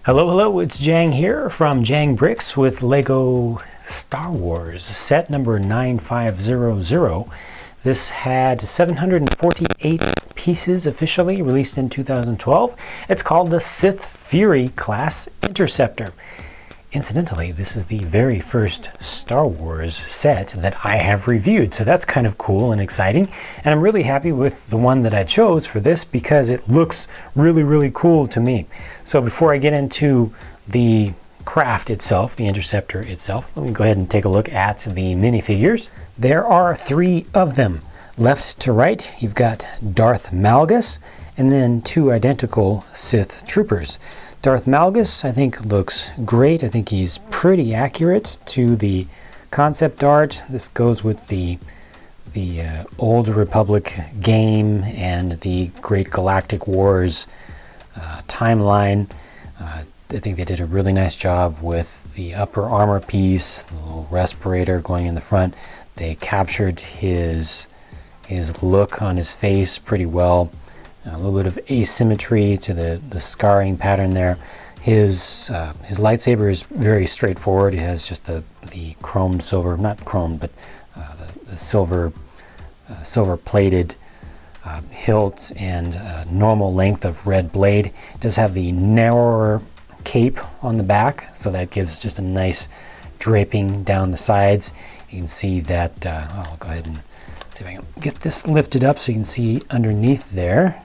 Hello, it's Jang here from Jang Bricks with Lego Star Wars set number 9500. This had 748 pieces officially released in 2012. It's called the Sith Fury Class Interceptor. Incidentally, this is the very first Star Wars set that I have reviewed, so that's kind of cool and exciting. And I'm really happy with the one that I chose for this because it looks really cool to me. So before I get into the craft itself, the interceptor itself, let me go ahead and take a look at the minifigures. There are 3 of them. Left to right, you've got Darth Malgus and then 2 identical Sith troopers. Darth Malgus, I think, looks great. I think he's pretty accurate to the concept art. This goes with the Old Republic game and the Great Galactic Wars timeline. I think they did a really nice job with the upper armor piece, the little respirator going in the front. They captured his look on his face pretty well. A little bit of asymmetry to the scarring pattern there. His lightsaber is very straightforward. It has just the chrome silver, not chrome, but the silver plated hilt and normal length of red blade. It does have the narrower cape on the back, so that gives just a nice draping down the sides. You can see that. I'll go ahead and see if I can get this lifted up so you can see underneath there.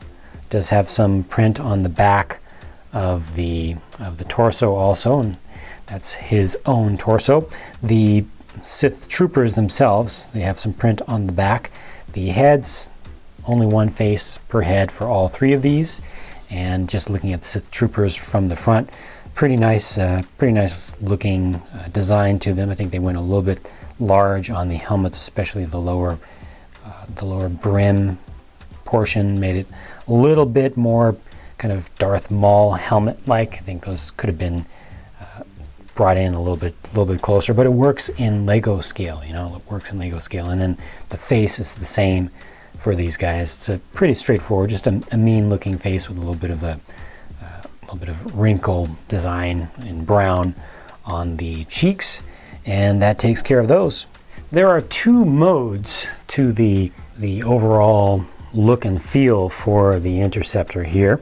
Does have some print on the back of the torso also, and that's his own torso. The Sith troopers themselves, they have some print on the back. The heads, only one face per head for all 3 of these. And just looking at the Sith troopers from the front, pretty nice looking design to them. I think they went a little bit large on the helmets, especially the lower brim portion, made it a little bit more kind of Darth Maul helmet-like. I think those could have been brought in a little bit closer, but it works in Lego scale. You know, it works in Lego scale. And then the face is the same for these guys. It's a pretty straightforward, just a mean-looking face with a little bit of wrinkle design in brown on the cheeks, and that takes care of those. There are 2 modes to the overall look and feel for the interceptor here,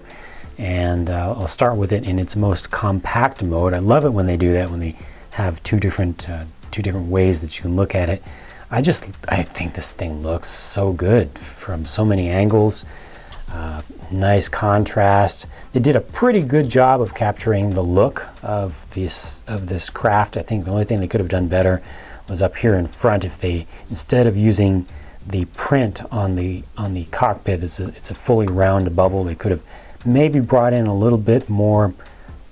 and I'll start with it in its most compact mode. I love it when they do that, when they have two different ways that you can look at it. I think this thing looks so good from so many angles. Nice contrast. They did a pretty good job of capturing the look of this craft. I think the only thing they could have done better was up here in front. If they, instead of using the print on the cockpit, it's a fully round bubble, they could have maybe brought in a little bit more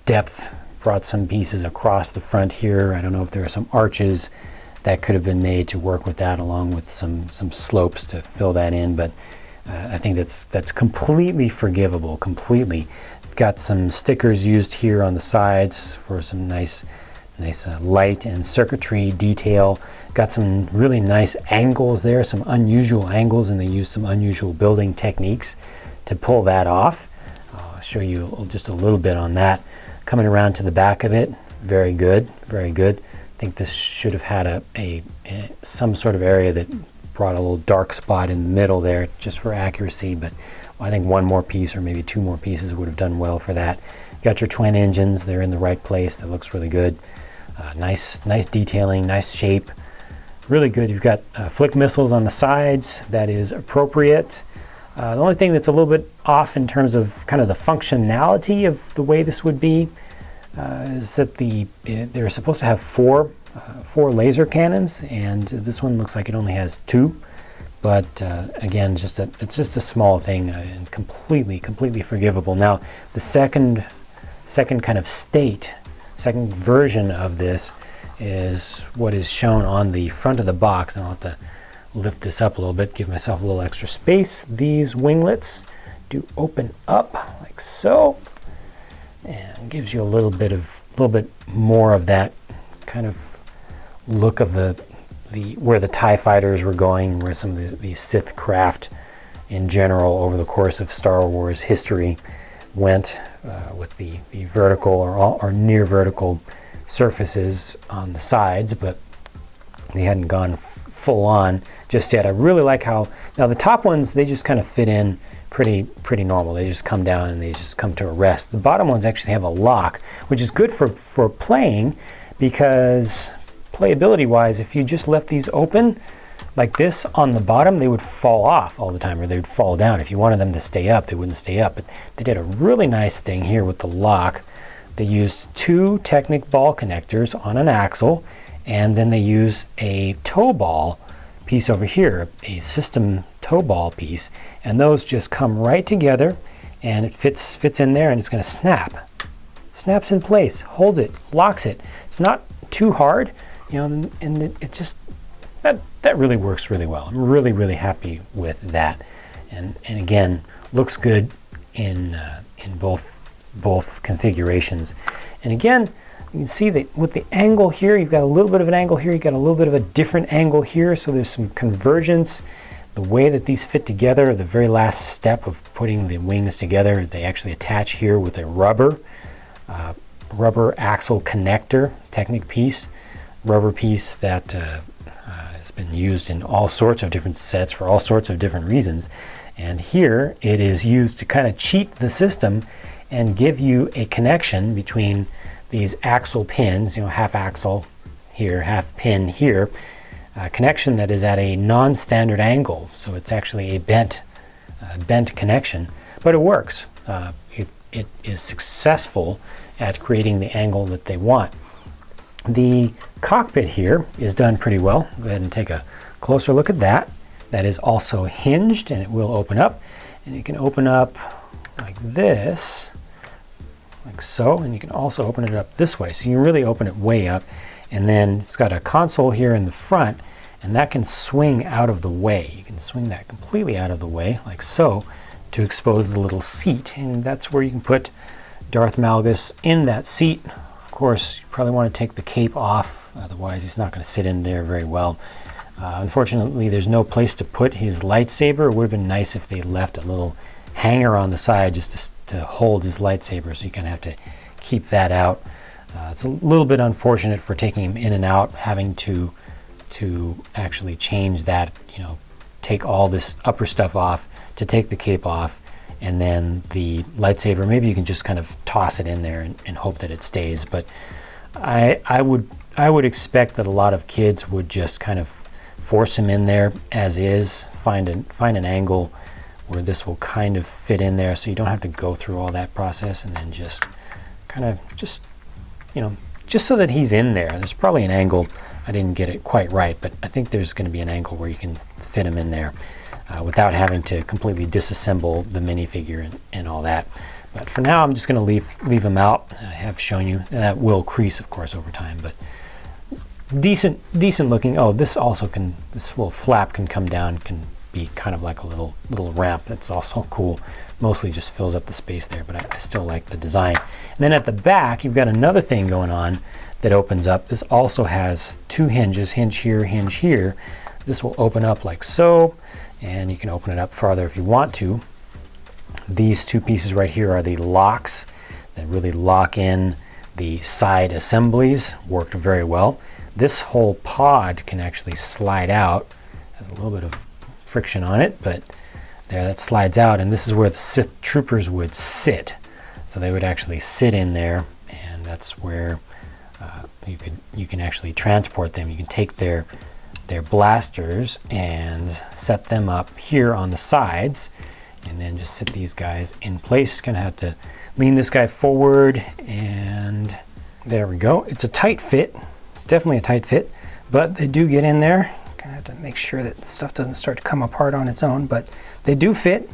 depth, brought some pieces across the front here. I don't know if there are some arches that could have been made to work with that, along with some slopes to fill that in, but I think that's completely forgivable, completely. Got some stickers used here on the sides for some nice light and circuitry detail. Got some really nice angles there, some unusual angles, and they used some unusual building techniques to pull that off. I'll show you just a little bit on that. Coming around to the back of it, very good, very good. I think this should have had some sort of area that brought a little dark spot in the middle there just for accuracy, but I think 1 more piece or maybe 2 more pieces would have done well for that. Got your twin engines, they're in the right place. That looks really good. Nice detailing, nice shape, really good. You've got flick missiles on the sides. That is appropriate. The only thing that's a little bit off in terms of kind of the functionality of the way this would be is that they're supposed to have 4 laser cannons, and this one looks like it only has 2. But again, it's just a small thing and completely forgivable. Now, the second kind of second version of this is what is shown on the front of the box. And I'll have to lift this up a little bit, give myself a little extra space. These winglets do open up like so, and gives you a little bit more of that kind of look of where the TIE fighters were going, where some of the Sith craft in general over the course of Star Wars history went. with the vertical or near vertical surfaces on the sides, but they hadn't gone full on just yet. I really like how, now the top ones, they just kind of fit in pretty normal. They just come down and they just come to a rest. The bottom ones actually have a lock, which is good for playing, because playability wise, if you just left these open like this on the bottom, they would fall off all the time, or they would fall down. If you wanted them to stay up, they wouldn't stay up. But they did a really nice thing here with the lock. They used 2 Technic ball connectors on an axle, and then they used a toe ball piece over here, a system toe ball piece, and those just come right together, and it fits in there, and it's going to snap. Snaps in place, holds it, locks it. It's not too hard, you know, and it just, that really works really well. I'm really happy with that, and again, looks good in both configurations. And again, you can see that with the angle here, you've got a little bit of an angle here, you've got a little bit of a different angle here, so there's some convergence. The way that these fit together, the very last step of putting the wings together, they actually attach here with a rubber axle connector, Technic piece, rubber piece that has been used in all sorts of different sets for all sorts of different reasons. And here it is used to kind of cheat the system and give you a connection between these axle pins, you know, half axle here, half pin here, connection that is at a non-standard angle. So it's actually a bent connection, but it works. It is successful at creating the angle that they want. The cockpit here is done pretty well. Go ahead and take a closer look at that. That is also hinged, and it will open up. And you can open up like this, like so, and you can also open it up this way. So you can really open it way up. And then it's got a console here in the front, and that can swing out of the way. You can swing that completely out of the way, like so, to expose the little seat. And that's where you can put Darth Malgus in that seat. Of course, you probably want to take the cape off, otherwise he's not going to sit in there very well. Unfortunately, there's no place to put his lightsaber. It would have been nice if they left a little hanger on the side just to hold his lightsaber, so you kind of have to keep that out. It's a little bit unfortunate for taking him in and out, having to actually change that, you know, take all this upper stuff off, to take the cape off, and then the lightsaber, maybe you can just kind of toss it in there and hope that it stays. But I would expect that a lot of kids would just kind of force him in there as is, find an angle where this will kind of fit in there, so you don't have to go through all that process, and then just kind of just so that he's in there. There's probably an angle, I didn't get it quite right, but I think there's going to be an angle where you can fit him in there without having to completely disassemble the minifigure and all that. But for now, I'm just going to leave him out. I have shown you, and that will crease, of course, over time, but decent looking. Oh, this also can, this little flap can come down, can be kind of like a little ramp. That's also cool. Mostly just fills up the space there, but I still like the design. And then at the back, you've got another thing going on that opens up. This also has 2 hinges, hinge here, hinge here. This will open up like so, and you can open it up farther if you want to. These 2 pieces right here are the locks that really lock in the side assemblies. Worked very well. This whole pod can actually slide out. Has a little bit of friction on it, but there, that slides out, and this is where the Sith troopers would sit. So they would actually sit in there, and that's where you can actually transport them. You can take their blasters and set them up here on the sides, and then just sit these guys in place. Gonna have to lean this guy forward, and there we go. It's a tight fit. It's definitely a tight fit, but they do get in there. Gonna have to make sure that stuff doesn't start to come apart on its own, but they do fit.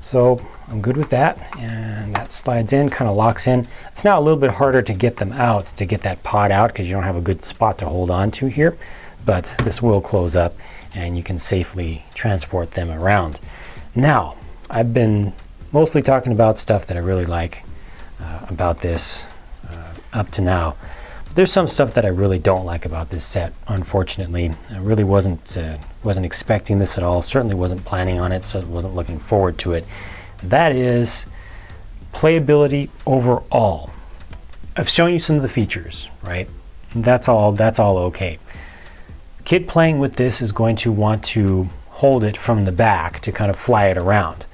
So I'm good with that, and that slides in, kind of locks in. It's now a little bit harder to get them out, to get that pod out, because you don't have a good spot to hold on to here, but this will close up and you can safely transport them around. Now, I've been mostly talking about stuff that I really like about this up to now. But there's some stuff that I really don't like about this set, unfortunately. I really wasn't expecting this at all, certainly wasn't planning on it, so wasn't looking forward to it. That is playability overall. I've shown you some of the features, right? That's all okay. Kid playing with this is going to want to hold it from the back to kind of fly it around.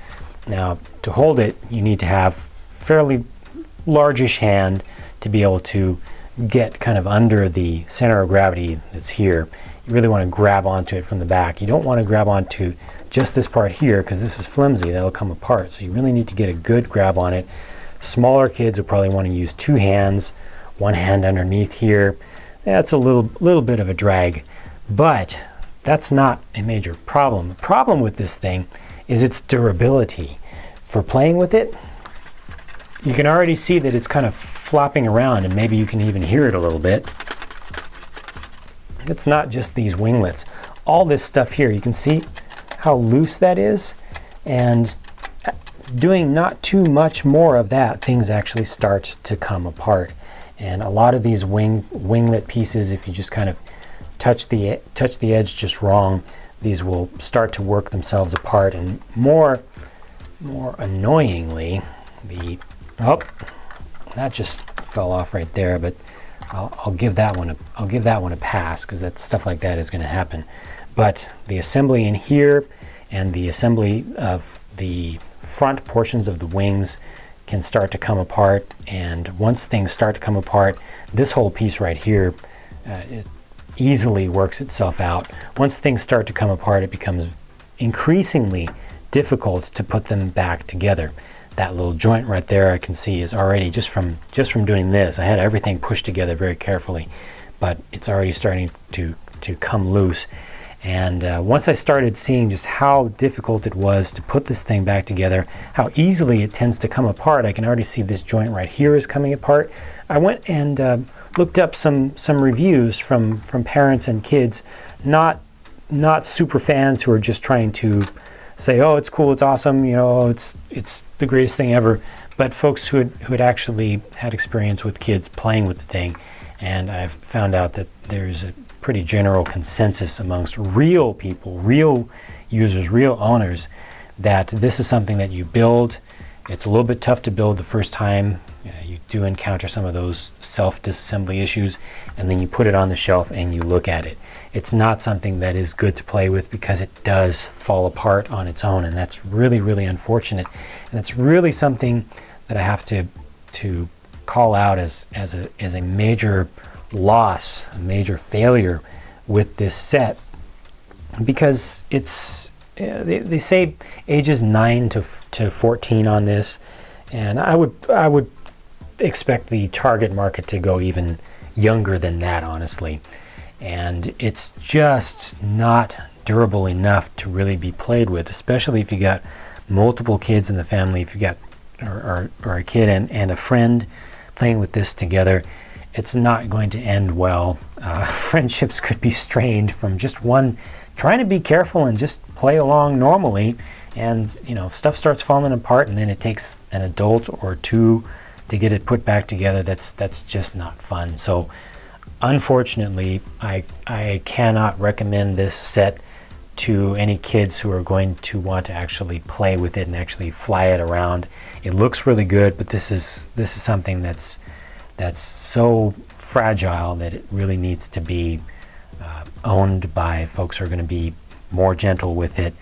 Now, to hold it, you need to have fairly largish hand to be able to get kind of under the center of gravity that's here. You really want to grab onto it from the back. You don't want to grab onto just this part here because this is flimsy, that'll come apart. So you really need to get a good grab on it. Smaller kids will probably want to use two hands, one hand underneath here. That's a little bit of a drag, but that's not a major problem. The problem with this thing is its durability. For playing with it, you can already see that it's kind of flopping around, and maybe you can even hear it a little bit. It's not just these winglets. All this stuff here, you can see how loose that is, and doing not too much more of that, things actually start to come apart. And a lot of these winglet pieces, if you just kind of touch the edge just wrong, these will start to work themselves apart. And more annoyingly, that just fell off right there, but I'll give that one a pass because that stuff like that is going to happen. But the assembly in here and the assembly of the front portions of the wings can start to come apart, and once things start to come apart, this whole piece right here it easily works itself out. Once things start to come apart, it becomes increasingly difficult to put them back together. That little joint right there I can see is already, just from doing this, I had everything pushed together very carefully, but it's already starting to come loose. And once I started seeing just how difficult it was to put this thing back together, how easily it tends to come apart, I can already see this joint right here is coming apart. I went and looked up some reviews from parents and kids, not super fans who are just trying to say, oh, it's cool, it's awesome, you know, it's the greatest thing ever, but folks who had actually had experience with kids playing with the thing. And I've found out that there's a pretty general consensus amongst real people, real users, real owners, that this is something that you build. It's a little bit tough to build the first time. You do encounter some of those self-disassembly issues, and then you put it on the shelf and you look at it. It's not something that is good to play with because it does fall apart on its own, and that's really, really unfortunate. And it's really something that I have to call out as a major loss, a major failure with this set, because it's they say ages 9 to 14 on this, and I would expect the target market to go even younger than that, honestly. And it's just not durable enough to really be played with, especially if you got multiple kids in the family, if you got or a kid and a friend playing with this together. It's not going to end well. Friendships could be strained from just one trying to be careful and just play along normally, and you know, stuff starts falling apart, and then it takes an adult or two to get it put back together. That's just not fun. So unfortunately, I cannot recommend this set to any kids who are going to want to actually play with it and actually fly it around. It looks really good, but this is something that's so fragile that it really needs to be owned by folks who are going to be more gentle with it.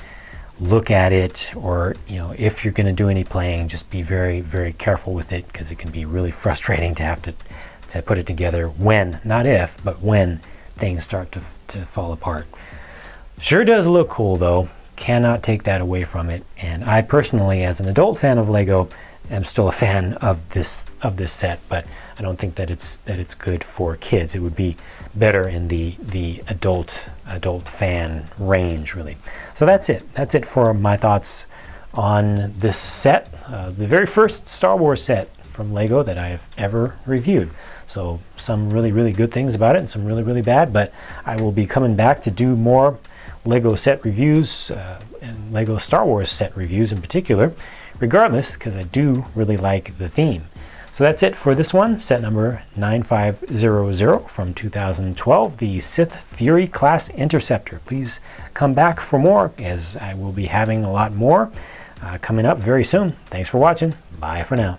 Look at it, or you know, if you're going to do any playing, just be very, very careful with it, because it can be really frustrating to have to put it together when, not if, but when things start to fall apart. Sure does look cool though. Cannot take that away from it. And I personally, as an adult fan of Lego, am still a fan of this set, but I don't think that it's good for kids. It would be better in the adult fan range, really. So that's it. That's it for my thoughts on this set, the very first Star Wars set from Lego that I have ever reviewed. So some really, really good things about it and some really, really bad, but I will be coming back to do more Lego set reviews and Lego Star Wars set reviews in particular, regardless, because I do really like the theme. So that's it for this one, set number 9500 from 2012, the Sith Fury Class Interceptor. Please come back for more, as I will be having a lot more coming up very soon. Thanks for watching. Bye for now.